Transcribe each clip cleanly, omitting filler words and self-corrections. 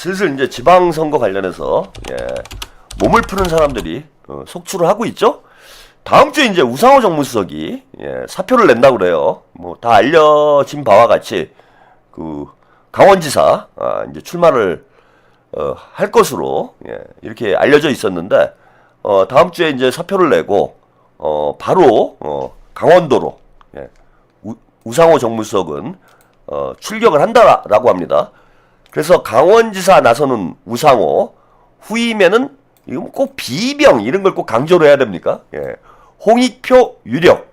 슬슬 이제 지방선거 관련해서 몸을 푸는 사람들이 속출을 하고 있죠. 다음 주에 이제 우상호 정무수석이 사표를 낸다고 그래요. 뭐 다 알려진 바와 같이 그 강원지사 이제 출마를 할 것으로 이렇게 알려져 있었는데 다음 주에 이제 사표를 내고 바로 강원도로 우상호 정무수석은 출격을 한다라고 합니다. 그래서 강원지사 나서는 우상호, 후임에는 이거 꼭 비명 이런 걸 꼭 강조를 해야 됩니까? 홍익표 유력.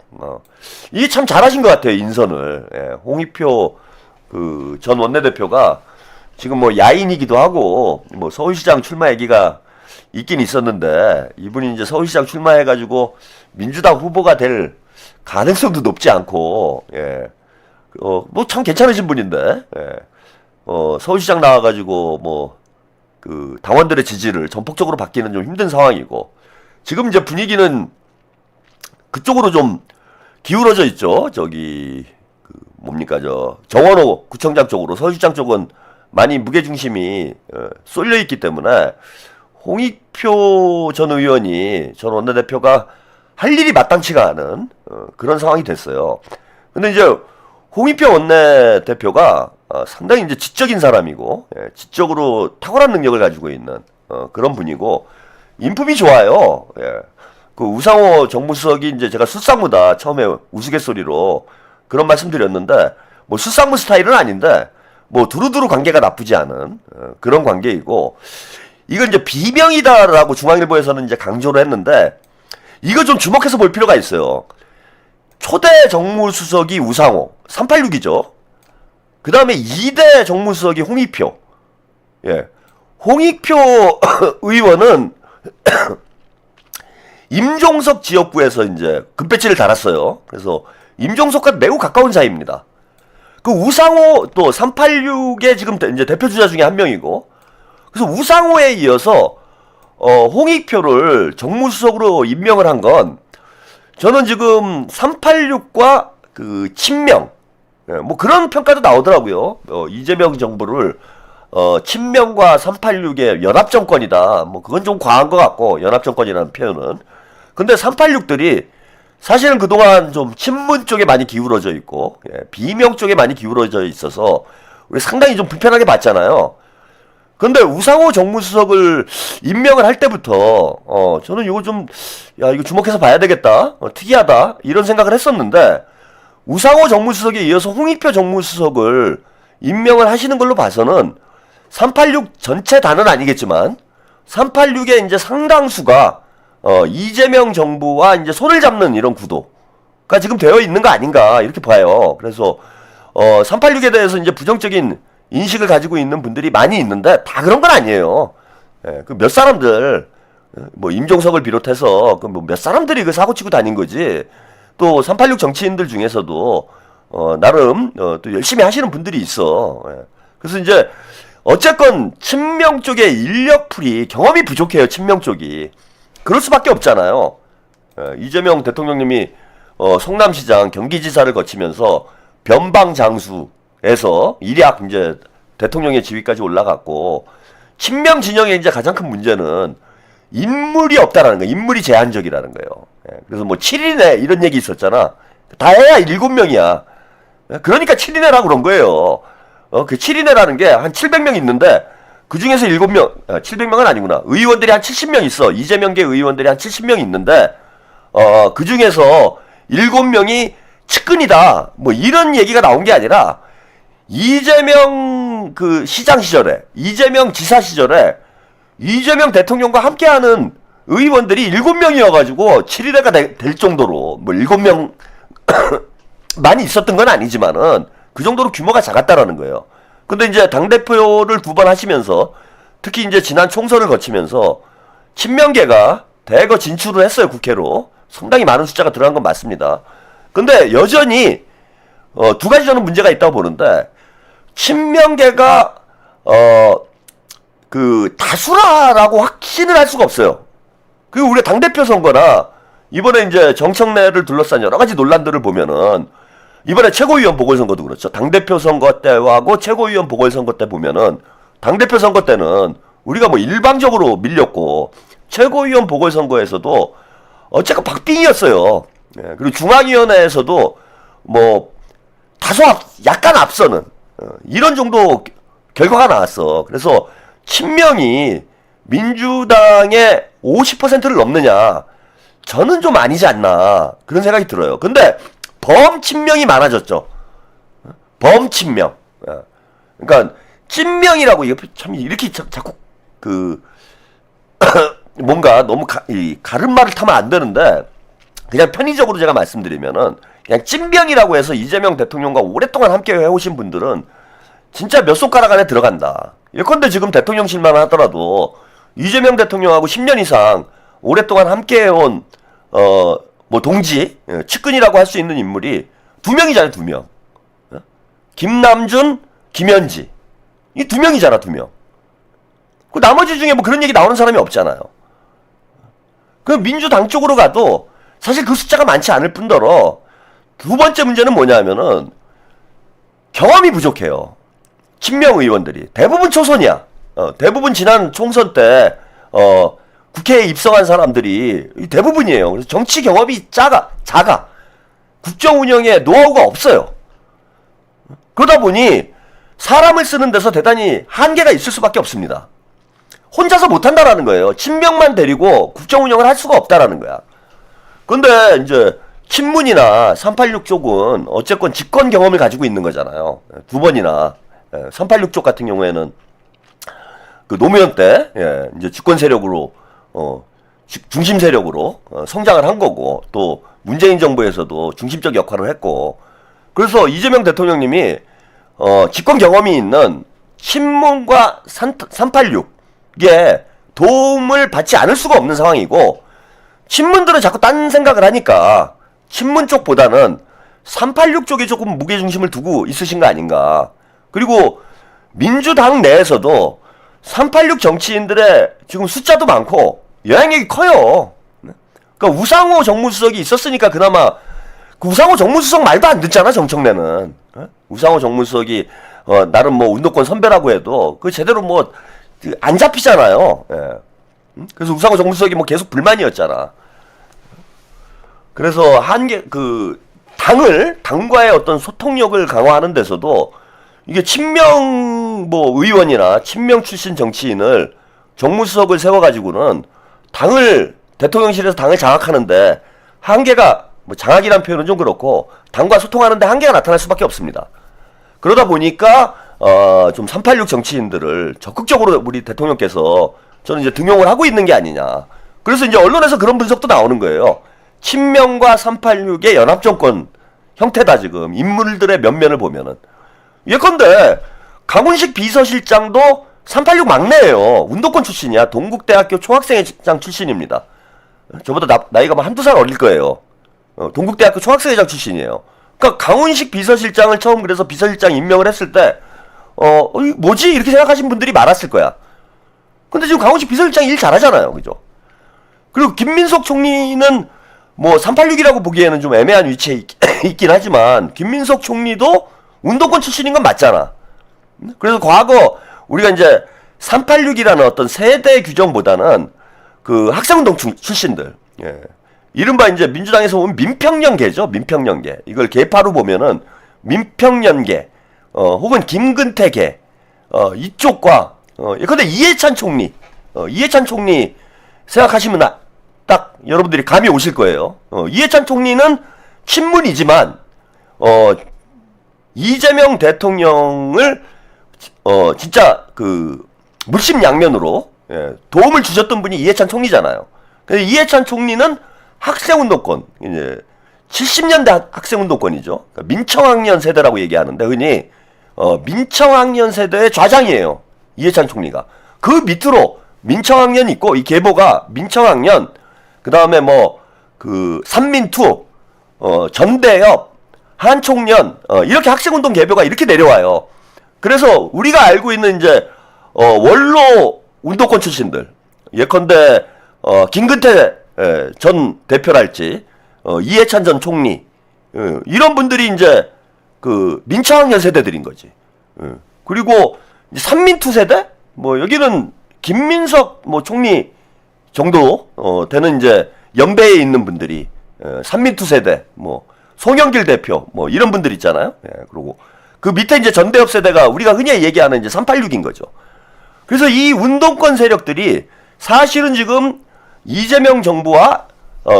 이게 참 잘하신 것 같아요, 인선을. 홍익표 그 전 원내대표가 지금 뭐 야인이기도 하고 뭐 서울시장 출마 얘기가 있긴 있었는데 이분이 이제 서울시장 출마해가지고 민주당 후보가 될 가능성도 높지 않고 뭐 참 괜찮으신 분인데 서울시장 나와가지고 뭐 그 당원들의 지지를 전폭적으로 받기는 좀 힘든 상황이고 지금 이제 분위기는 그쪽으로 좀 기울어져 있죠. 저기 그 뭡니까 저 정원호 구청장 쪽으로 서울시장 쪽은 많이 무게중심이 쏠려 있기 때문에 홍익표 전 의원이 전 원내대표가 할 일이 마땅치가 않은 그런 상황이 됐어요. 근데 이제 홍익표 원내대표가 상당히 이제 지적인 사람이고 지적으로 탁월한 능력을 가지고 있는 그런 분이고 인품이 좋아요. 그 우상호 정무수석이 이제 제가 술상무다 처음에 우스갯소리로 그런 말씀드렸는데 뭐 술상무 스타일은 아닌데 뭐 두루두루 관계가 나쁘지 않은 그런 관계이고 이건 이제 비명이다라고 중앙일보에서는 이제 강조를 했는데 이거 좀 주목해서 볼 필요가 있어요. 초대 정무수석이 우상호 386이죠. 그 다음에 2대 정무수석이 홍익표. 홍익표 의원은 임종석 지역구에서 이제 금배지를 달았어요. 그래서 임종석과 매우 가까운 사이입니다. 그 우상호 또 386의 지금 이제 대표 주자 중에 한 명이고, 그래서 우상호에 이어서 홍익표를 정무수석으로 임명을 한 건 저는 지금 386과 그 친명 뭐 그런 평가도 나오더라고요. 이재명 정부를 친명과 386의 연합정권이다. 뭐 그건 좀 과한 것 같고 연합정권이라는 표현은. 근데 386들이 사실은 그동안 좀 친문 쪽에 많이 기울어져 있고 비명 쪽에 많이 기울어져 있어서 우리 상당히 좀 불편하게 봤잖아요. 근데 우상호 정무수석을 임명을 할 때부터 저는 이거 좀 이거 주목해서 봐야 되겠다. 특이하다. 이런 생각을 했었는데 우상호 정무수석에 이어서 홍익표 정무수석을 임명을 하시는 걸로 봐서는 386 전체 다는 아니겠지만 386의 이제 상당수가 이재명 정부와 이제 손을 잡는 이런 구도가 지금 되어 있는 거 아닌가 이렇게 봐요. 그래서 386에 대해서 이제 부정적인 인식을 가지고 있는 분들이 많이 있는데 다 그런 건 아니에요. 그 몇 사람들 뭐 임종석을 비롯해서 그 뭐 몇 사람들이 그 사고 치고 다닌 거지. 또 386 정치인들 중에서도 나름 또 열심히 하시는 분들이 있어. 그래서 이제 어쨌건 친명 쪽의 인력풀이 경험이 부족해요. 친명 쪽이. 그럴 수밖에 없잖아요. 이재명 대통령님이 성남시장 경기지사를 거치면서 변방장수에서 일약 이제 대통령의 지위까지 올라갔고 친명 진영의 이제 가장 큰 문제는 인물이 없다라는 거예요. 인물이 제한적이라는 거예요. 그래서 뭐 7인회 이런 얘기 있었잖아. 다 해야 7명이야. 그러니까 7인회라고 그런 거예요. 그 7인회라는 게 한 700명 있는데 그 중에서 7명, 700명은 아니구나. 의원들이 한 70명 있어. 이재명계 의원들이 한 70명 있는데 그 중에서 7명이 측근이다. 뭐 이런 얘기가 나온 게 아니라 이재명 그 시장 시절에, 이재명 지사 시절에 이재명 대통령과 함께하는 의원들이 7명이어가지고 7일회가 될 정도로 뭐 7명 많이 있었던 건 아니지만은 그 정도로 규모가 작았다라는 거예요. 근데 이제 당대표를 2번 하시면서 특히 이제 지난 총선을 거치면서 친명계가 대거 진출을 했어요. 국회로. 상당히 많은 숫자가 들어간 건 맞습니다. 근데 여전히 2가지 저는 문제가 있다고 보는데 친명계가 그 다수라라고 확신을 할 수가 없어요. 그리고 우리 당대표 선거나 이번에 이제 정청래를 둘러싼 여러 가지 논란들을 보면은 이번에 최고위원 보궐선거도 그렇죠. 당대표 선거 때하고 최고위원 보궐선거 때 보면은 당대표 선거 때는 우리가 뭐 일방적으로 밀렸고, 최고위원 보궐선거에서도 어쨌건 박빙이었어요. 예, 그리고 중앙위원회에서도 뭐 다소 약간 앞서는 이런 정도 결과가 나왔어. 그래서 친명이 민주당의 50%를 넘느냐, 저는 좀 아니지 않나 그런 생각이 들어요. 근데 범친명이 많아졌죠. 범친명. 그러니까 친명이라고 이게 참 이렇게 자꾸 그 뭔가 너무 가른 말을 타면 안 되는데, 그냥 편의적으로 제가 말씀드리면은 그냥 찐병이라고 해서 이재명 대통령과 오랫동안 함께 해오신 분들은 진짜 몇 손가락 안에 들어간다. 예컨대 지금 대통령실만 하더라도 이재명 대통령하고 10년 이상 오랫동안 함께 해온 뭐 동지, 측근이라고 할 수 있는 인물이 2명이잖아요, 2명. 김남준, 김현지. 이 2명이잖아, 2명. 그 나머지 중에 뭐 그런 얘기 나오는 사람이 없잖아요. 그 민주당 쪽으로 가도 사실 그 숫자가 많지 않을 뿐더러, 두 번째 문제는 뭐냐면은 경험이 부족해요. 친명 의원들이 대부분 초선이야. 대부분 지난 총선 때 국회에 입성한 사람들이 대부분이에요. 그래서 정치 경험이 작아. 국정 운영에 노하우가 없어요. 그러다 보니 사람을 쓰는 데서 대단히 한계가 있을 수밖에 없습니다. 혼자서 못한다라는 거예요. 친명만 데리고 국정 운영을 할 수가 없다라는 거야. 근데 이제 친문이나 386 쪽은 어쨌건 집권 경험을 가지고 있는 거잖아요. 2번이나 386 쪽 같은 경우에는 그 노무현 때 이제 주권 세력으로 중심 세력으로 성장을 한 거고, 또 문재인 정부에서도 중심적 역할을 했고, 그래서 이재명 대통령님이 집권 경험이 있는 친문과 386에 도움을 받지 않을 수가 없는 상황이고, 친문들은 자꾸 딴 생각을 하니까 친문 쪽보다는 386 쪽에 조금 무게중심을 두고 있으신 거 아닌가. 그리고 민주당 내에서도 386 정치인들의 지금 숫자도 많고 영향력이 커요. 그러니까 우상호 정무수석이 있었으니까 그나마, 그 우상호 정무수석 말도 안 듣잖아, 정청래는. 우상호 정무수석이 나름 뭐 운동권 선배라고 해도 그 제대로 뭐 안 잡히잖아요. 그래서 우상호 정무수석이 뭐 계속 불만이었잖아. 그래서 당과의 어떤 소통력을 강화하는 데서도 이게 친명 뭐 의원이나 친명 출신 정치인을 정무수석을 세워가지고는 대통령실에서 당을 장악하는데 한계가, 뭐 장악이란 표현은 좀 그렇고, 당과 소통하는데 한계가 나타날 수밖에 없습니다. 그러다 보니까 좀 386 정치인들을 적극적으로 우리 대통령께서 저는 이제 등용을 하고 있는 게 아니냐. 그래서 이제 언론에서 그런 분석도 나오는 거예요. 친명과 386의 연합정권 형태다, 지금 인물들의 면면을 보면은. 예컨대 강훈식 비서실장도 386 막내예요. 운동권 출신이야. 동국대학교 총학생회장 출신입니다. 저보다 나이가 뭐 한두 살 어릴 거예요. 동국대학교 총학생회장 출신이에요. 그러니까 강훈식 비서실장을 처음 그래서 비서실장 임명을 했을 때 뭐지? 이렇게 생각하신 분들이 많았을 거야. 근데 지금 강훈식 비서실장이 일 잘하잖아요. 그죠? 그리고 김민석 총리는 뭐 386이라고 보기에는 좀 애매한 위치에 있긴 하지만, 김민석 총리도 운동권 출신인 건 맞잖아. 그래서 과거 우리가 이제 386이라는 어떤 세대 규정보다는 그 학생운동 출신들, 이른바 이제 민주당에서 보면 민평연계죠. 민평연계. 이걸 계파로 보면은 민평연계, 혹은 김근태계, 이쪽과, 근데 이해찬 총리 생각하시면 딱 여러분들이 감이 오실 거예요. 이해찬 총리는 친문이지만, 이재명 대통령을, 진짜 그, 물심양면으로, 도움을 주셨던 분이 이해찬 총리잖아요. 근데 이해찬 총리는 학생운동권, 이제 70년대 학생운동권이죠. 그러니까 민청학년 세대라고 얘기하는데, 흔히 민청학년 세대의 좌장이에요. 이해찬 총리가. 그 밑으로 민청학년 있고, 이 계보가 민청학년, 그 다음에 뭐 그 삼민투, 전대엽, 한총련, 이렇게 학생운동 계보가 이렇게 내려와요. 그래서 우리가 알고 있는 이제 원로 운동권 출신들, 예컨대 김근태 전 대표랄지, 이해찬 전 총리, 이런 분들이 이제 그 민청학년 세대들인 거지. 그리고 이제 삼민투 세대, 뭐 여기는 김민석 뭐 총리 정도 되는 이제 연배에 있는 분들이 삼민투 세대 뭐 송영길 대표 뭐 이런 분들 있잖아요. 예, 그리고 그 밑에 이제 전대협 세대가 우리가 흔히 얘기하는 이제 386인 거죠. 그래서 이 운동권 세력들이 사실은 지금 이재명 정부와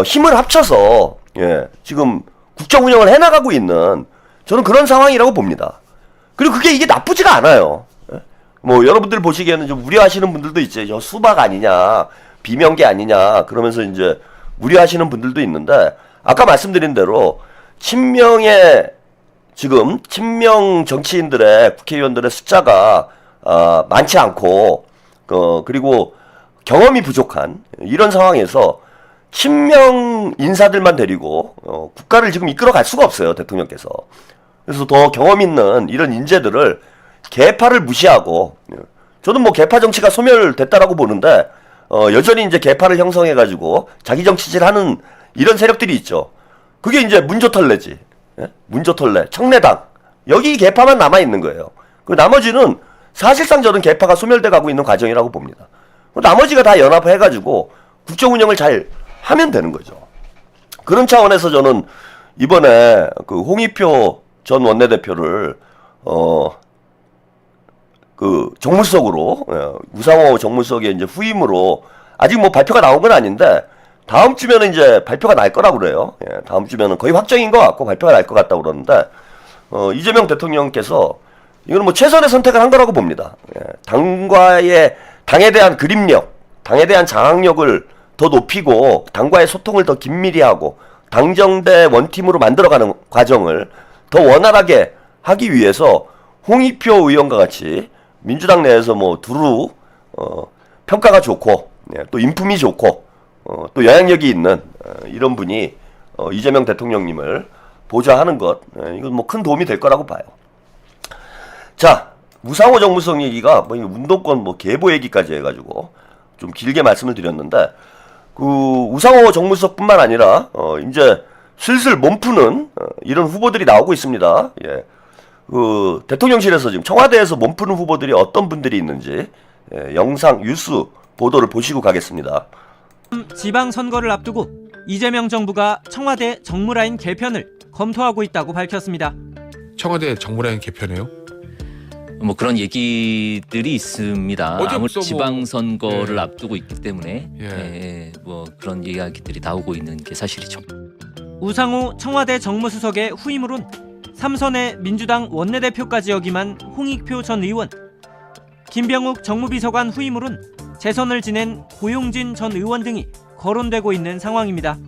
힘을 합쳐서 예, 지금 국정 운영을 해나가고 있는 저는 그런 상황이라고 봅니다. 그리고 이게 나쁘지가 않아요. 예? 뭐 여러분들 보시기에는 좀 우려하시는 분들도 있죠. 저 수박 아니냐, 비명계 아니냐 그러면서 이제 우려하시는 분들도 있는데 아까 말씀드린 대로 지금 친명 정치인들의 국회의원들의 숫자가 많지 않고 그리고 경험이 부족한 이런 상황에서 친명 인사들만 데리고 국가를 지금 이끌어갈 수가 없어요, 대통령께서. 그래서 더 경험 있는 이런 인재들을 계파를 무시하고 저는 뭐 계파 정치가 소멸됐다라고 보는데 여전히 이제 계파를 형성해가지고 자기 정치질하는 이런 세력들이 있죠. 그게 이제 문조털레지. 예? 문조털레, 청래당 여기 계파만 남아 있는 거예요. 그 나머지는 사실상 저는 계파가 소멸돼 가고 있는 과정이라고 봅니다. 나머지가 다 연합해가지고 국정 운영을 잘 하면 되는 거죠. 그런 차원에서 저는 이번에 그 홍익표 전 원내대표를 그 정무수석으로 우상호 정무수석의 이제 후임으로 아직 뭐 발표가 나온 건 아닌데 다음 주면은 이제 발표가 날 거라고 그래요. 예, 다음 주면은 거의 확정인 것 같고 발표가 날 것 같다고 그러는데 이재명 대통령께서 이거는 뭐 최선의 선택을 한 거라고 봅니다. 예, 당에 대한 그립력, 당에 대한 장악력을 더 높이고 당과의 소통을 더 긴밀히 하고 당정대 원팀으로 만들어가는 과정을 더 원활하게 하기 위해서 홍익표 의원과 같이 민주당 내에서 뭐 두루 평가가 좋고 예, 또 인품이 좋고 또 영향력이 있는 이런 분이 이재명 대통령님을 보좌하는 것 이건 뭐 큰 도움이 될 거라고 봐요. 자, 우상호 정무수석 얘기가 뭐 운동권 뭐 계보 얘기까지 해가지고 좀 길게 말씀을 드렸는데 그 우상호 정무수석뿐만 아니라 이제 슬슬 몸 푸는 이런 후보들이 나오고 있습니다. 예. 그 대통령실에서 지금 청와대에서 몸 푸는 후보들이 어떤 분들이 있는지 영상 뉴스 보도를 보시고 가겠습니다. 지방선거를 앞두고 이재명 정부가 청와대 정무라인 개편을 검토하고 있다고 밝혔습니다. 청와대 정무라인 개편해요? 뭐 그런 얘기들이 있습니다. 아무래도 지방선거를 예. 앞두고 있기 때문에 뭐 그런 이야기들이 나오고 있는 게 사실이죠. 우상호 청와대 정무수석의 후임으론 삼선의 민주당 원내대표까지 역임한 홍익표 전 의원, 김병욱 정무비서관 후임으론 재선을 지낸 고용진 전 의원 등이 거론되고 있는 상황입니다.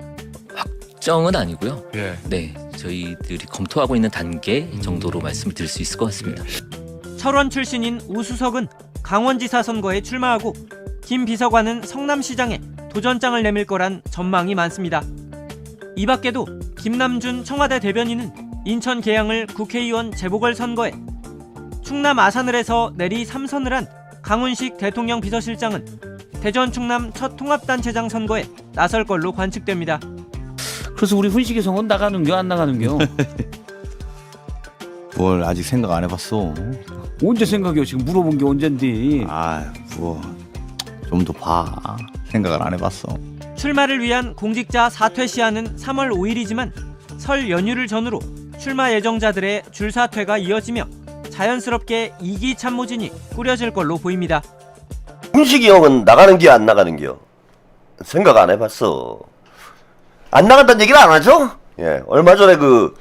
확정은 아니고요. 예. 네, 저희들이 검토하고 있는 단계 정도로 말씀을 드릴 수 있을 것 같습니다. 철원 출신인 우수석은 강원지사 선거에 출마하고 김 비서관은 성남시장에 도전장을 내밀 거란 전망이 많습니다. 이 밖에도 김남준 청와대 대변인은 인천 계양을 국회의원 재보궐선거에, 충남 아산을에서 내리 3선을 한 강훈식 대통령 비서실장은 대전 충남 첫 통합단체장 선거에 나설 걸로 관측됩니다. 그래서 우리 훈식이 성은 나가는겨 안 나가는겨? 뭘 아직 생각 안 해봤어. 언제 생각해요? 지금 물어본 게 언젠데. 좀 더 봐. 생각을 안 해봤어. 출마를 위한 공직자 사퇴 시한은 3월 5일이지만 설 연휴를 전후로 출마 예정자들의 줄사퇴가 이어지며 자연스럽게 2기 참모진이 꾸려질 걸로 보입니다. 훈식이 형은 나가는겨 안 나가는겨? 생각 안 해봤어. 안 나간다는 얘기를 안 하죠? 예, 얼마 전에 그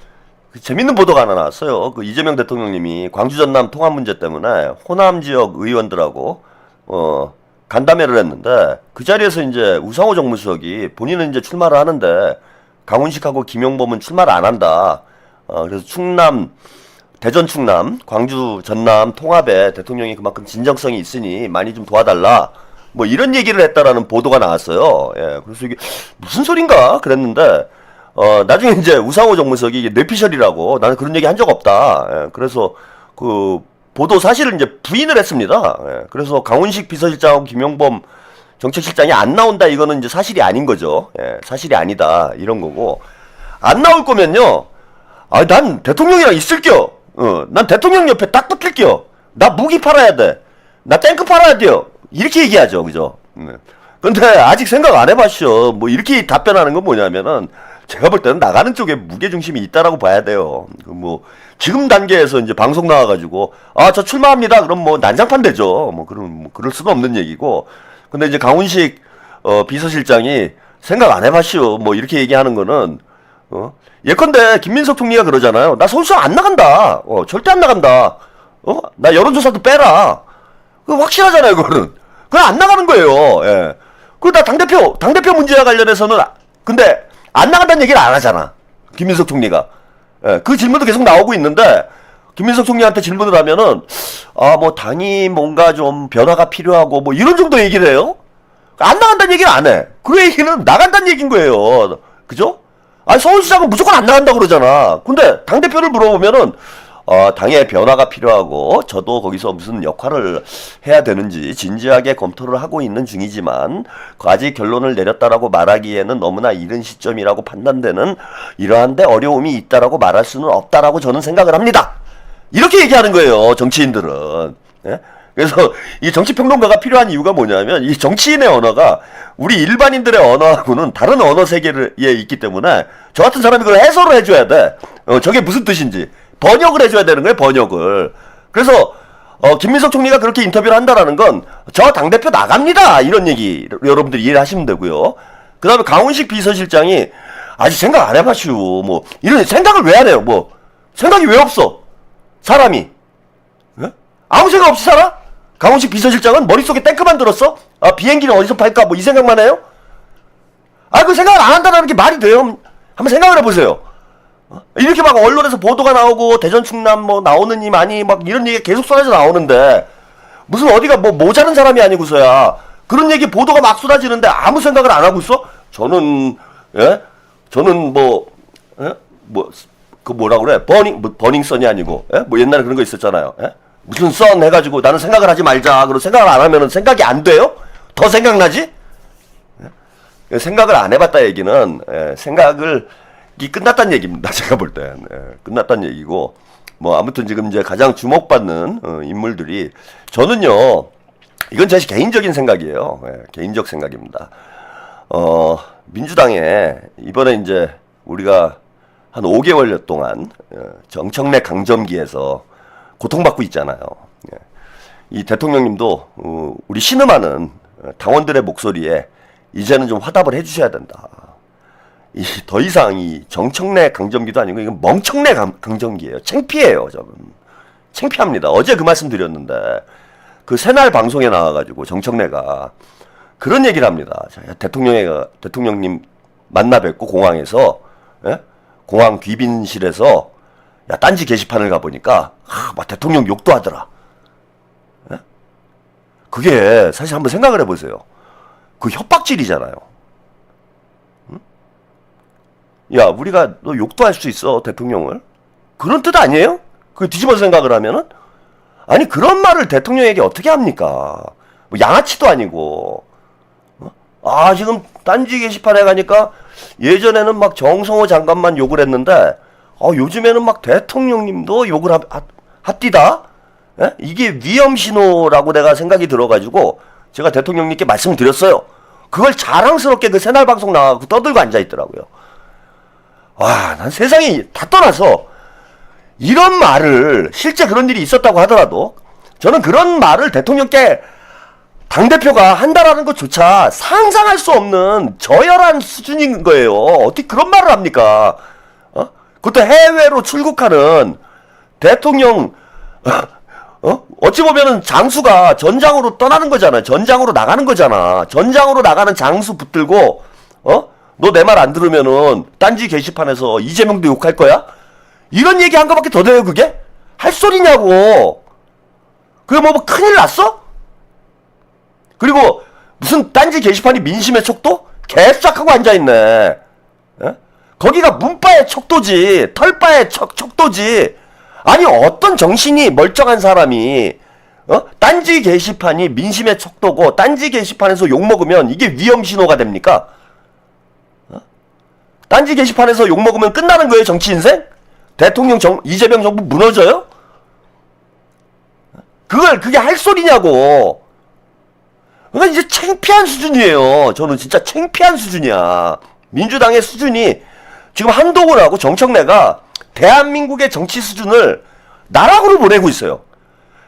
재밌는 보도가 하나 나왔어요. 그 이재명 대통령님이 광주 전남 통합 문제 때문에 호남 지역 의원들하고 간담회를 했는데 그 자리에서 이제 우상호 정무수석이 본인은 이제 출마를 하는데 강훈식하고 김용범은 출마를 안 한다. 그래서 대전 충남, 광주 전남 통합에 대통령이 그만큼 진정성이 있으니 많이 좀 도와달라. 뭐 이런 얘기를 했다라는 보도가 나왔어요. 예, 그래서 이게 무슨 소린가 그랬는데 나중에 이제 우상호 정무수석이 이게 뇌피셜이라고 나는 그런 얘기 한 적 없다. 예, 그래서 그 보도 사실을 이제 부인을 했습니다. 예, 그래서 강훈식 비서실장하고 김용범 정책실장이 안 나온다 이거는 이제 사실이 아닌 거죠. 예, 사실이 아니다 이런 거고 안 나올 거면요. 난 대통령이랑 있을게요. 난 대통령 옆에 딱 붙을게요. 나 무기 팔아야 돼. 나 탱크 팔아야 돼요. 이렇게 얘기하죠. 그죠? 근데 아직 생각 안 해봤죠. 뭐 이렇게 답변하는 건 뭐냐면은 제가 볼 때는 나가는 쪽에 무게중심이 있다라고 봐야 돼요. 뭐 지금 단계에서 이제 방송 나와가지고 저 출마합니다. 그럼 뭐 난장판 되죠. 뭐 그럴 수는 없는 얘기고. 근데 이제 강훈식 비서실장이 생각 안 해봤죠. 뭐 이렇게 얘기하는 거는 예컨대 김민석 총리가 그러잖아요. 나 서울시장 안 나간다. 절대 안 나간다. 나 여론조사도 빼라. 그거 확실하잖아요. 그거는 그냥 안 나가는 거예요. 예. 그리고 나 당대표 문제와 관련해서는 근데 안 나간다는 얘기를 안 하잖아. 김민석 총리가. 예. 그 질문도 계속 나오고 있는데 김민석 총리한테 질문을 하면은 뭐 당이 뭔가 좀 변화가 필요하고 뭐 이런 정도 얘기를 해요. 안 나간다는 얘기를 안 해. 그 얘기는 나간다는 얘기인 거예요. 그죠? 서울시장은 무조건 안 나간다고 그러잖아. 근데 당대표를 물어보면은 당의 변화가 필요하고 저도 거기서 무슨 역할을 해야 되는지 진지하게 검토를 하고 있는 중이지만 아직 결론을 내렸다라고 말하기에는 너무나 이른 시점이라고 판단되는 이러한데 어려움이 있다라고 말할 수는 없다라고 저는 생각을 합니다. 이렇게 얘기하는 거예요. 정치인들은. 예? 그래서 이 정치평론가가 필요한 이유가 뭐냐면 이 정치인의 언어가 우리 일반인들의 언어하고는 다른 언어 세계에 있기 때문에 저 같은 사람이 그걸 해설을 해줘야 돼. 저게 무슨 뜻인지. 번역을 해줘야 되는 거예요, 번역을. 그래서, 김민석 총리가 그렇게 인터뷰를 한다라는 건, 저 당대표 나갑니다! 이런 얘기, 여러분들이 이해를 하시면 되고요. 그 다음에 강훈식 비서실장이, 아직 생각 안 해봤슈. 뭐, 이런 생각을 왜 안 해요, 뭐. 생각이 왜 없어? 사람이. 예? 아무 생각 없이 살아? 강훈식 비서실장은 머릿속에 탱크만 들었어? 비행기는 어디서 팔까? 뭐 이 생각만 해요? 그 생각을 안 한다는 게 말이 돼요? 한번 생각을 해보세요. 이렇게 막 언론에서 보도가 나오고 대전 충남 뭐 나오느니 많이 막 이런 얘기 계속 쏟아져 나오는데 무슨 어디가 뭐 모자른 사람이 아니고서야 그런 얘기 보도가 막 쏟아지는데 아무 생각을 안 하고 있어? 저는 그 뭐라 그래? 버닝썬이 아니고 뭐 옛날에 그런 거 있었잖아요. 무슨 썬 해가지고 나는 생각을 하지 말자. 그리고 생각을 안 하면은 생각이 안 돼요? 더 생각나지? 생각을 안 해봤다 얘기는 생각을 이 끝났다는 얘기입니다. 제가 볼 땐 끝났다는 얘기고 뭐 아무튼 지금 이제 가장 주목받는 인물들이 저는요 이건 제 개인적인 생각이에요. 개인적 생각입니다. 민주당에 이번에 이제 우리가 한 5개월 동안 정청래 강점기에서 고통받고 있잖아요. 이 대통령님도 우리 신음하는 당원들의 목소리에 이제는 좀 화답을 해주셔야 된다. 더 이상 이 정청래 강점기도 아니고 이건 멍청래 강점기예요. 창피해요. 저는 창피합니다. 어제 그 말씀 드렸는데 그 새날 방송에 나와가지고 정청래가 그런 얘기를 합니다. 대통령님 만나 뵙고 공항에서 공항 귀빈실에서 딴지 게시판을 가보니까 막 대통령 욕도 하더라. 그게 사실 한번 생각을 해보세요. 그 협박질이잖아요. 야, 우리가 너 욕도 할 수 있어, 대통령을. 그런 뜻 아니에요? 그 뒤집어서 생각을 하면은? 아니, 그런 말을 대통령에게 어떻게 합니까? 뭐 양아치도 아니고. 지금 딴지 게시판에 가니까 예전에는 막 정성호 장관만 욕을 했는데, 요즘에는 막 대통령님도 욕을 합디다? 이게 위험신호라고 내가 생각이 들어가지고, 제가 대통령님께 말씀을 드렸어요. 그걸 자랑스럽게 그 새날 방송 나가고 떠들고 앉아있더라고요. 난 세상이 다 떠나서 이런 말을 실제 그런 일이 있었다고 하더라도 저는 그런 말을 대통령께 당대표가 한다라는 것조차 상상할 수 없는 저열한 수준인 거예요. 어떻게 그런 말을 합니까? 그것도 해외로 출국하는 대통령 어찌 보면은 장수가 전장으로 떠나는 거잖아요. 전장으로 나가는 거잖아. 전장으로 나가는 장수 붙들고 너 내 말 안 들으면은 딴지 게시판에서 이재명도 욕할 거야? 이런 얘기 한 거밖에 더 돼요, 그게? 할 소리냐고. 그게 뭐 큰일 났어? 그리고 무슨 딴지 게시판이 민심의 척도? 개싹하고 앉아있네. 거기가 문바의 척도지, 털바의 척도지. 아니, 어떤 정신이 멀쩡한 사람이 딴지 게시판이 민심의 척도고 딴지 게시판에서 욕먹으면 이게 위험신호가 됩니까? 딴지 게시판에서 욕먹으면 끝나는 거예요, 정치 인생? 이재명 정부 무너져요? 그게 할 소리냐고. 그러니까 이제 창피한 수준이에요. 저는 진짜 창피한 수준이야. 민주당의 수준이 지금 한동훈하고 정청래가 대한민국의 정치 수준을 나락으로 보내고 있어요.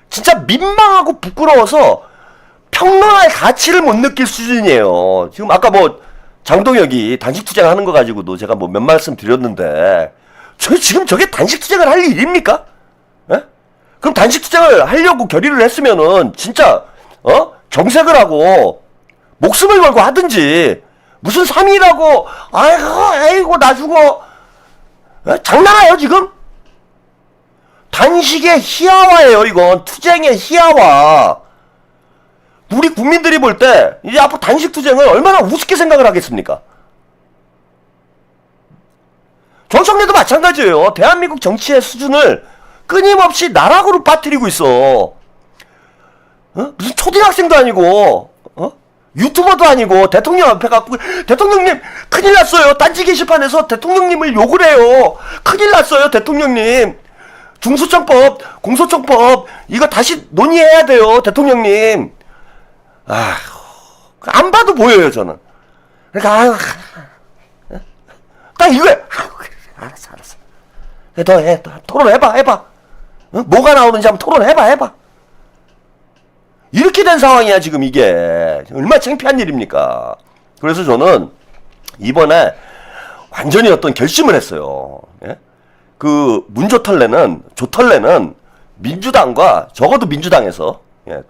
진짜 민망하고 부끄러워서 평론할 가치를 못 느낄 수준이에요. 지금 아까 뭐 장동혁이 단식투쟁 하는 거 가지고도 제가 뭐 몇 말씀 드렸는데 지금 저게 단식투쟁을 할 일입니까? 예? 그럼 단식투쟁을 하려고 결의를 했으면은 진짜 정색을 하고 목숨을 걸고 하든지 무슨 3일하고 아이고 나 죽어 장난해요 지금? 단식의 희화화예요 이건. 투쟁의 희화화. 우리 국민들이 볼 때 이제 앞으로 단식투쟁을 얼마나 우습게 생각을 하겠습니까? 정청래도 마찬가지예요. 대한민국 정치의 수준을 끊임없이 나락으로 빠뜨리고 있어. 무슨 초등학생도 아니고 유튜버도 아니고 대통령 앞에 갖고 대통령님 큰일 났어요. 딴지 게시판에서 대통령님을 욕을 해요. 큰일 났어요 대통령님. 중수청법 공소청법 이거 다시 논의해야 돼요 대통령님. 안 봐도 보여요 저는. 그러니까 딱 이거야. 알았어. 너 해, 토론해봐. 뭐가 나오는지 한번 토론해봐. 이렇게 된 상황이야 지금 이게. 얼마나 창피한 일입니까? 그래서 저는 이번에 완전히 어떤 결심을 했어요. 예? 그 조털래는 민주당과 적어도 민주당에서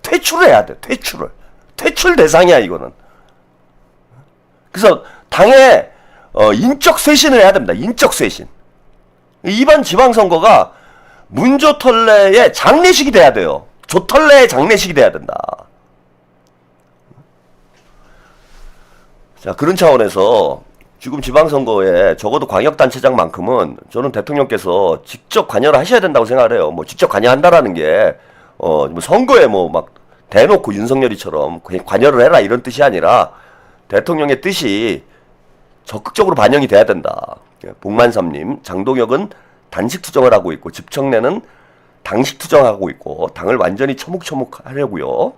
퇴출을 해야 돼. 퇴출 대상이야 이거는. 그래서 당의 인적 쇄신을 해야 됩니다. 인적 쇄신. 이번 지방선거가 문조털래의 장례식이 돼야 돼요. 조털래의 장례식이 돼야 된다. 자, 그런 차원에서 지금 지방선거에 적어도 광역단체장만큼은 저는 대통령께서 직접 관여를 하셔야 된다고 생각을 해요. 뭐 직접 관여한다라는 게 뭐 선거에 뭐 막 대놓고 윤석열이처럼 관여를 해라 이런 뜻이 아니라 대통령의 뜻이 적극적으로 반영이 돼야 된다. 복만삼님, 장동혁은 단식투쟁을 하고 있고 집청래는 당식투쟁하고 있고 당을 완전히 처묵처묵하려고요.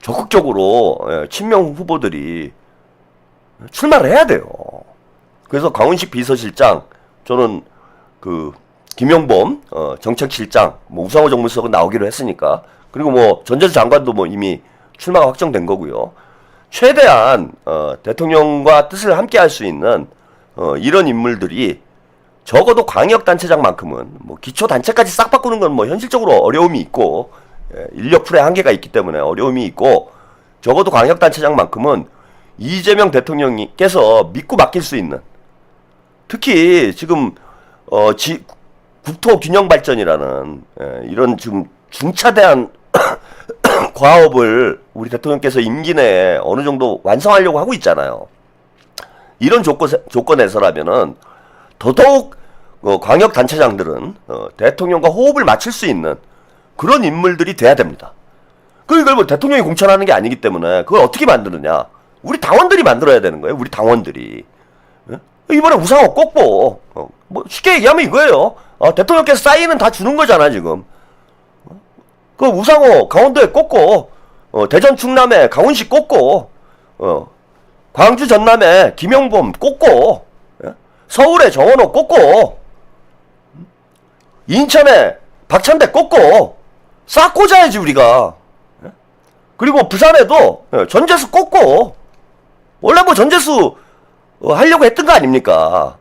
적극적으로 친명 후보들이 출마를 해야 돼요. 그래서 강훈식 비서실장, 저는 그 김용범 정책실장, 뭐 우상호 정무수석은 나오기로 했으니까, 그리고 뭐 전재수 장관도 뭐 이미 출마가 확정된 거고요. 최대한 대통령과 뜻을 함께 할 수 있는 이런 인물들이 적어도 광역단체장만큼은 뭐 기초단체까지 싹 바꾸는 건 뭐 현실적으로 어려움이 있고 인력풀의 한계가 있기 때문에 어려움이 있고 적어도 광역단체장만큼은 이재명 대통령께서 믿고 맡길 수 있는, 특히 지금 국토균형발전이라는 이런 지금 중차대한 과업을 우리 대통령께서 임기 내에 어느 정도 완성하려고 하고 있잖아요. 이런 조건에서라면은 더더욱 광역단체장들은 대통령과 호흡을 맞출 수 있는 그런 인물들이 돼야 됩니다. 그걸 뭐 대통령이 공천하는 게 아니기 때문에 그걸 어떻게 만드느냐? 우리 당원들이 만들어야 되는 거예요. 우리 당원들이. 이번에 우상호 꼽고 뭐 쉽게 얘기하면 이거예요. 대통령께서 사인은 다 주는 거잖아 지금. 그 우상호 강원도에 꼽고 대전 충남에 강훈식 꼽고 광주 전남에 김용범 꼽고 서울에 정원호 꼽고 인천에 박찬대 꼽고 싹 꽂아야지 우리가. 그리고 부산에도 전재수 꼽고, 원래 뭐 전재수 하려고 했던 거 아닙니까?